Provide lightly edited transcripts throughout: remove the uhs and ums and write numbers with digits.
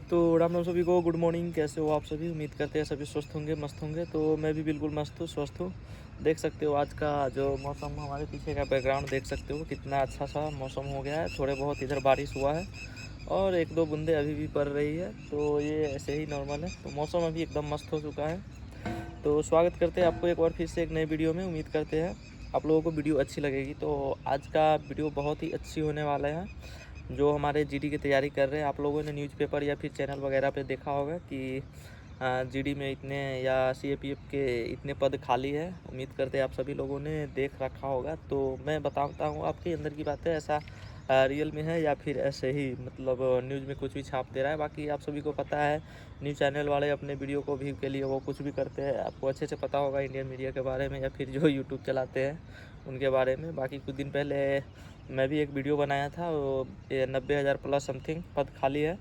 तो राम राम सभी को, गुड मॉर्निंग। कैसे हो आप सभी? उम्मीद करते हैं सभी स्वस्थ होंगे, मस्त होंगे। तो मैं भी बिल्कुल मस्त हूँ, स्वस्थ हूँ। देख सकते हो आज का जो मौसम, हमारे पीछे का बैकग्राउंड देख सकते हो कितना अच्छा सा मौसम हो गया है। थोड़े बहुत इधर बारिश हुआ है और एक दो बूंदे अभी भी पड़ रही है, तो ये ऐसे ही नॉर्मल है। तो मौसम अभी एकदम मस्त हो चुका है। तो स्वागत करते हैं आपको एक बार फिर से एक नई वीडियो में। उम्मीद करते हैं आप लोगों को वीडियो अच्छी लगेगी। तो आज का वीडियो बहुत ही अच्छी होने वाला है। जो हमारे जीडी की तैयारी कर रहे हैं, आप लोगों ने न्यूज़पेपर या फिर चैनल वगैरह पे देखा होगा कि जीडी में इतने या सीएपीएफ के इतने पद खाली है। उम्मीद करते हैं आप सभी लोगों ने देख रखा होगा। तो मैं बताता हूँ आपके अंदर की बातें, ऐसा रियल में है या फिर ऐसे ही मतलब न्यूज़ में कुछ भी छाप दे रहा है। बाकी आप सभी को पता है, न्यूज़ चैनल वाले अपने वीडियो को व्यू के लिए वो कुछ भी करते हैं। आपको अच्छे से पता होगा इंडियन मीडिया के बारे में या फिर जो यूट्यूब चलाते हैं उनके बारे में। बाकी कुछ दिन पहले मैं भी एक वीडियो बनाया था, वो 90,000 प्लस समथिंग पद खाली है।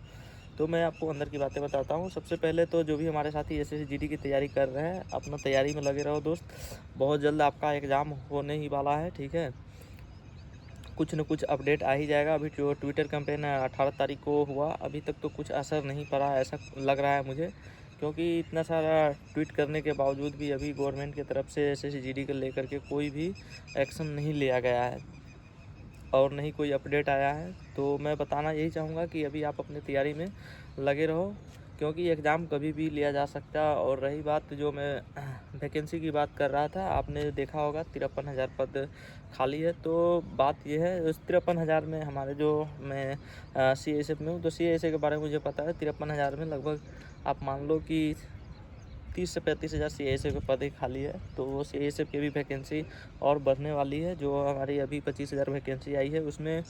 तो मैं आपको अंदर की बातें बताता हूँ। सबसे पहले तो जो भी हमारे साथी एसएससी जीडी की तैयारी कर रहे हैं, अपना तैयारी में लगे रहो दोस्त। बहुत जल्द आपका एग्ज़ाम होने ही वाला है, ठीक है। कुछ न कुछ अपडेट आ ही जाएगा। अभी जो ट्विटर कैंपेन 18 तारीख को हुआ, अभी तक तो कुछ असर नहीं पड़ा ऐसा लग रहा है मुझे, क्योंकि इतना सारा ट्वीट करने के बावजूद भी अभी गवर्नमेंट की तरफ से एसएससी जीडी को लेकर के कोई भी एक्शन नहीं लिया गया है और नहीं कोई अपडेट आया है। तो मैं बताना यही चाहूँगा कि अभी आप अपनी तैयारी में लगे रहो, क्योंकि एग्ज़ाम कभी भी लिया जा सकता है। और रही बात जो मैं वैकेंसी की बात कर रहा था, आपने देखा होगा 53,000 पद खाली है। तो बात यह है, उस 53,000 में हमारे जो मैं CSF में हूँ, तो CSF के बारे में मुझे पता है। 53,000 में लगभग आप मान लो कि 30 से 35,000 CSF के पद ही खाली है। तो CSF की भी वैकेंसी और बढ़ने वाली है। जो हमारी अभी 25,000 वैकेंसी आई है, उसमें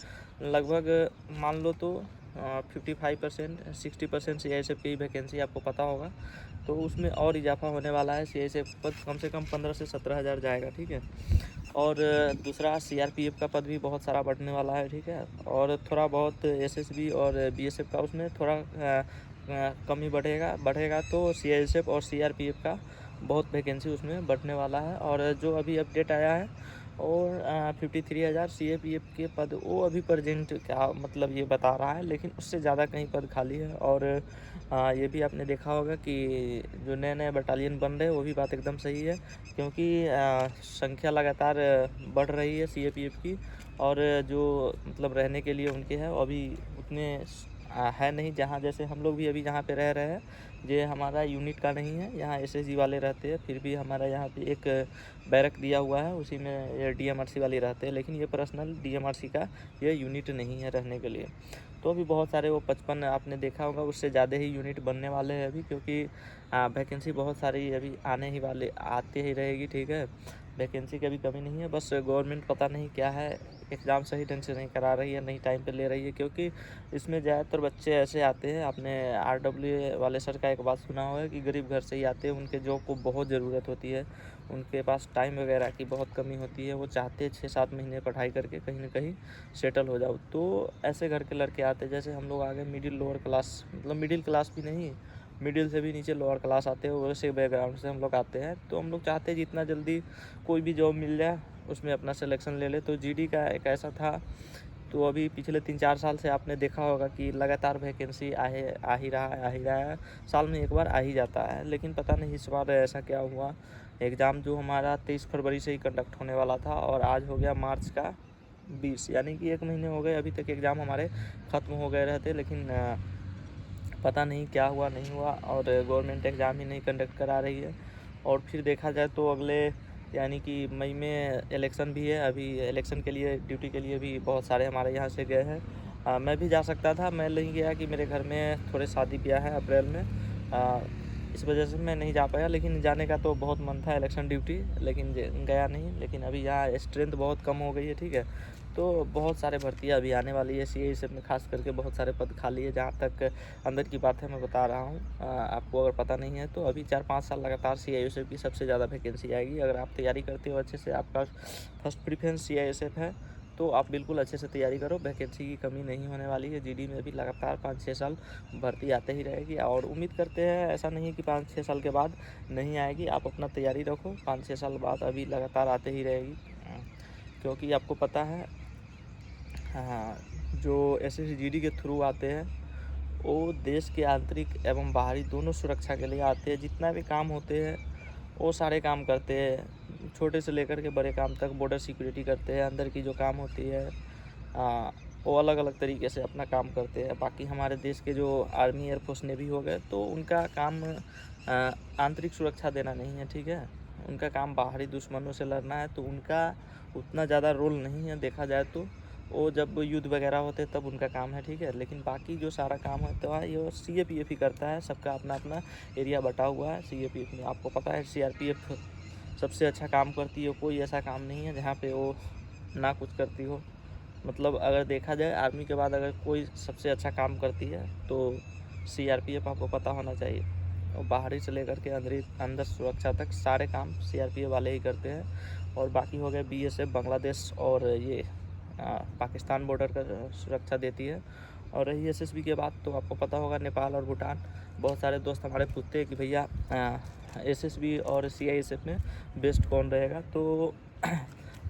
लगभग मान लो तो 55% 60% CSF की वैकेंसी आपको पता होगा। तो उसमें और इजाफा होने वाला है। CSF पद कम से कम 15 से 17,000 जाएगा, ठीक है। और दूसरा CRPF का पद भी बहुत सारा बढ़ने वाला है, ठीक है। और थोड़ा बहुत SSB और BSF का उसमें थोड़ा कम ही बढ़ेगा। तो CSF और CRPF का बहुत वैकेंसी उसमें बढ़ने वाला है। और जो अभी अपडेट आया है और 53,000 CAPF के पद, वो अभी प्रेजेंट क्या मतलब ये बता रहा है, लेकिन उससे ज़्यादा कहीं पद खाली है। और ये भी आपने देखा होगा कि जो नए नए बटालियन बन रहे हैं, वो भी बात एकदम सही है, क्योंकि संख्या लगातार बढ़ रही है CAPF की। और जो मतलब रहने के लिए उनके हैं, वो अभी उतने है नहीं। जहाँ जैसे हम लोग भी अभी जहाँ पे रह रहे हैं, ये हमारा यूनिट का नहीं है, यहाँ SSG वाले रहते हैं। फिर भी हमारा यहाँ पे एक बैरक दिया हुआ है, उसी में ये DMRC वाले रहते हैं। लेकिन ये पर्सनल DMRC का ये यूनिट नहीं है रहने के लिए। तो अभी बहुत सारे वो 55 आपने देखा होगा, उससे ज़्यादा ही यूनिट बनने वाले हैं अभी, क्योंकि वैकेंसी बहुत सारी अभी आने ही वाले आते ही रहेगी, ठीक है। वैकेंसी की अभी कमी नहीं है, बस गवर्नमेंट पता नहीं क्या है, एग्ज़ाम सही ढंग से नहीं करा रही है, नहीं टाइम पे ले रही है। क्योंकि इसमें ज़्यादातर बच्चे ऐसे आते हैं, आपने RWA वाले सर का एक बात सुना होगा कि गरीब घर से ही आते हैं, उनके जॉब को बहुत ज़रूरत होती है, उनके पास टाइम वगैरह की बहुत कमी होती है। वो चाहते हैं 6-7 महीने पढ़ाई करके कहीं ना कहीं सेटल हो जाओ। तो ऐसे घर के लड़के आते हैं। जैसे हम लोग आ गए मिडिल लोअर क्लास, मतलब मिडिल क्लास भी नहीं, मिडिल से भी नीचे लोअर क्लास आते हैं, वैसे बैकग्राउंड से हम लोग आते हैं। तो हम लोग चाहते हैं जितना जल्दी कोई भी जॉब मिल जाए, उसमें अपना सिलेक्शन ले ले। तो जीडी का एक ऐसा था। तो अभी पिछले 3-4 साल से आपने देखा होगा कि लगातार वैकेंसी आ ही रहा है। साल में एक बार आ ही जाता है। लेकिन पता नहीं इस बार ऐसा क्या हुआ। एग्ज़ाम जो हमारा 23 फरवरी से ही कंडक्ट होने वाला था, और आज हो गया मार्च का 20, यानी कि 1 महीने हो गए। अभी तक एग्ज़ाम हमारे ख़त्म हो गए रहते, लेकिन पता नहीं क्या हुआ नहीं हुआ, और गवर्नमेंट एग्ज़ाम ही नहीं कंडक्ट करा रही है। और फिर देखा जाए तो अगले यानी कि मई में इलेक्शन भी है। अभी इलेक्शन के लिए ड्यूटी के लिए भी बहुत सारे हमारे यहाँ से गए हैं। मैं भी जा सकता था, मैं नहीं गया कि मेरे घर में थोड़े शादी ब्याह है अप्रैल में, इस वजह से मैं नहीं जा पाया। लेकिन जाने का तो बहुत मन था इलेक्शन ड्यूटी, लेकिन गया नहीं। लेकिन अभी यहाँ स्ट्रेंथ बहुत कम हो गई है, ठीक है। तो बहुत सारे भर्तियाँ अभी आने वाली है। CASF में खास करके बहुत सारे पद खाली है। जहाँ तक अंदर की बात है मैं बता रहा हूँ, आपको अगर पता नहीं है तो अभी 4-5 साल लगातार CASF की सबसे ज़्यादा वैकेंसी आएगी। अगर आप तैयारी करते हो अच्छे से, आपका फर्स्ट प्रेफरेंस CASF है, तो आप बिल्कुल अच्छे से तैयारी करो। वैकेंसी की कमी नहीं होने वाली है। जीडी में भी लगातार 5-6 साल भर्ती आते ही रहेगी, और उम्मीद करते हैं ऐसा नहीं है कि 5-6 साल के बाद नहीं आएगी। आप अपना तैयारी रखो, 5-6 साल बाद अभी लगातार आते ही रहेगी। क्योंकि आपको पता है, हाँ, जो SSGD के थ्रू आते हैं वो देश के आंतरिक एवं बाहरी दोनों सुरक्षा के लिए आते हैं। जितना भी काम होते हैं वो सारे काम करते हैं, छोटे से लेकर के बड़े काम तक। बॉर्डर सिक्योरिटी करते हैं, अंदर की जो काम होती है वो अलग अलग तरीके से अपना काम करते हैं। बाकी हमारे देश के जो आर्मी, एयरफोर्स, नेवी हो गए, तो उनका काम आंतरिक सुरक्षा देना नहीं है, ठीक है। उनका काम बाहरी दुश्मनों से लड़ना है, तो उनका उतना ज़्यादा रोल नहीं है देखा जाए तो। वो जब युद्ध वगैरह होते तब उनका काम है, ठीक है। लेकिन बाकी जो सारा काम होता है ये CAPF ही करता है। सबका अपना अपना एरिया बटा हुआ है CAPF में। आपको पता है CRPF सबसे अच्छा काम करती है। कोई ऐसा काम नहीं है जहाँ पे वो ना कुछ करती हो। मतलब अगर देखा जाए आर्मी के बाद अगर कोई सबसे अच्छा काम करती है तो CRPF आपको पता होना चाहिए। और बाहरी से लेकर के अंदर सुरक्षा तक सारे काम CRPF वाले ही करते हैं। और बाकी हो गए BSF, बांग्लादेश और ये पाकिस्तान बॉर्डर का सुरक्षा देती है। और रही SSB के बाद तो आपको पता होगा नेपाल और भूटान। बहुत सारे दोस्त हमारे पूछते हैं कि भैया SSB और CISF में बेस्ट कौन रहेगा। तो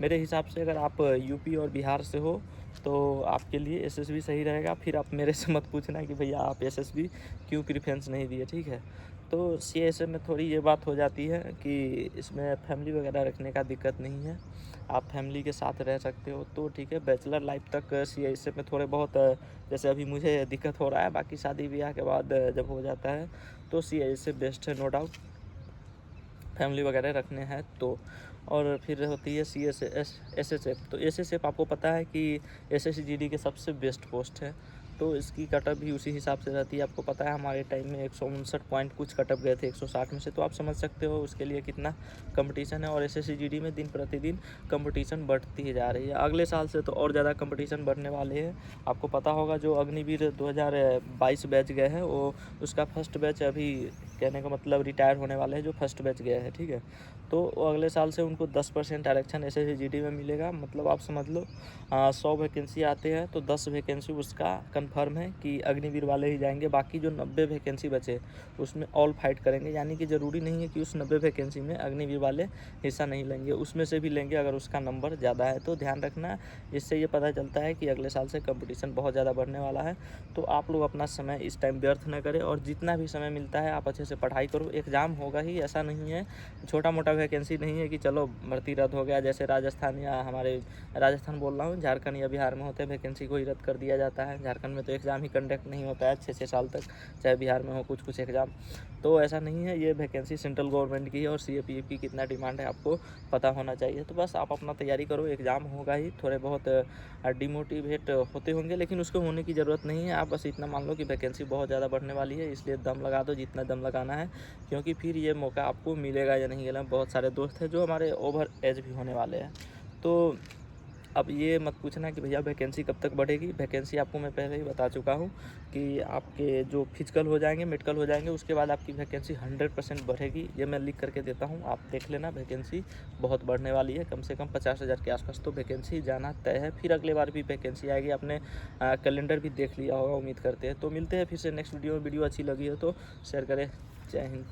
मेरे हिसाब से अगर आप यूपी और बिहार से हो तो आपके लिए SSB सही रहेगा। फिर आप मेरे से मत पूछना कि भैया आप SSB क्यों प्रेफरेंस नहीं दिए, ठीक है। तो CISF में थोड़ी ये बात हो जाती है कि इसमें फैमिली वगैरह रखने का दिक्कत नहीं है। आप फैमिली के साथ रह सकते हो तो ठीक है। बैचलर लाइफ तक CISF में थोड़े बहुत जैसे अभी मुझे दिक्कत हो रहा है, बाकी शादी ब्याह के बाद जब हो जाता है तो CISF बेस्ट है, नो डाउट, फैमिली वगैरह रखने हैं तो। और फिर होती है SSF। तो SSF आपको पता है कि SSGD के सबसे बेस्ट पोस्ट है, तो इसकी कटअप भी उसी हिसाब से रहती है। आपको पता है हमारे टाइम में 159 पॉइंट कुछ कटअप गए थे 160 में से, तो आप समझ सकते हो उसके लिए कितना कंपटीशन है। और SSGD में दिन प्रतिदिन कंपटीशन बढ़ती ही जा रही है। अगले साल से तो और ज़्यादा कंपटीशन बढ़ने वाले हैं। आपको पता होगा जो अग्निवीर 2022 बैच गए हैं वो उसका फर्स्ट बैच अभी, कहने का मतलब रिटायर होने वाले हैं जो फर्स्ट बैच गया है, ठीक है। तो अगले साल से उनको 10% आरक्षण SSGD में मिलेगा। मतलब आप समझ लो 100 वैकेंसी आते हैं तो 10 वैकेंसी उसका कंफर्म है कि अग्निवीर वाले ही जाएंगे। बाकी जो 90 वैकेंसी बचे उसमें ऑल फाइट करेंगे। यानी कि ज़रूरी नहीं है कि उस 90 वैकेंसी में अग्निवीर वाले हिस्सा नहीं लेंगे, उसमें से भी लेंगे अगर उसका नंबर ज़्यादा है। तो ध्यान रखना, इससे ये पता चलता है कि अगले साल से कंपटीशन बहुत ज़्यादा बढ़ने वाला है। तो आप लोग अपना समय इस टाइम व्यर्थ न करें और जितना भी समय मिलता है आप अच्छे से पढ़ाई करो। एग्ज़ाम होगा ही, ऐसा नहीं है छोटा मोटा वैकेंसी नहीं है कि चलो भर्ती रद्द हो गया। जैसे राजस्थान या हमारे राजस्थान बोल रहा हूँ, झारखंड या बिहार में होते हैं वैकेंसी को ही रद्द कर दिया जाता है। झारखंड में तो एग्ज़ाम ही कंडक्ट नहीं होता है 6 साल तक, चाहे बिहार में हो कुछ एग्ज़ाम। तो ऐसा नहीं है, ये वैकेंसी सेंट्रल गवर्नमेंट की है और CAPF की कितना डिमांड है आपको पता होना चाहिए। तो बस आप अपना तैयारी करो, एग्ज़ाम होगा ही। थोड़े बहुत डिमोटिवेट होते होंगे लेकिन उसको होने की ज़रूरत नहीं है। आप बस इतना मान लो कि वैकेंसी बहुत ज़्यादा बढ़ने वाली है, इसलिए दम लगा दो जितना दम लगाना है, क्योंकि फिर ये मौका आपको मिलेगा या नहीं मिलेगा। बहुत सारे दोस्त हैं जो हमारे ओवर एज भी होने वाले हैं। तो अब ये मत पूछना कि भैया वैकेंसी कब तक बढ़ेगी। वैकेंसी आपको मैं पहले ही बता चुका हूँ कि आपके जो फिजिकल हो जाएंगे, मेडिकल हो जाएंगे, उसके बाद आपकी वैकेंसी 100% बढ़ेगी। ये मैं लिख करके देता हूँ, आप देख लेना। वैकेंसी बहुत बढ़ने वाली है, कम से कम 50,000 के आसपास तो वैकेंसी जाना तय है। फिर अगले बार भी वैकेंसी आएगी। आपने कैलेंडर भी देख लिया होगा, उम्मीद करते हैं। तो मिलते हैं फिर से नेक्स्ट वीडियो में। वीडियो अच्छी लगी हो तो शेयर करें। जय हिंद।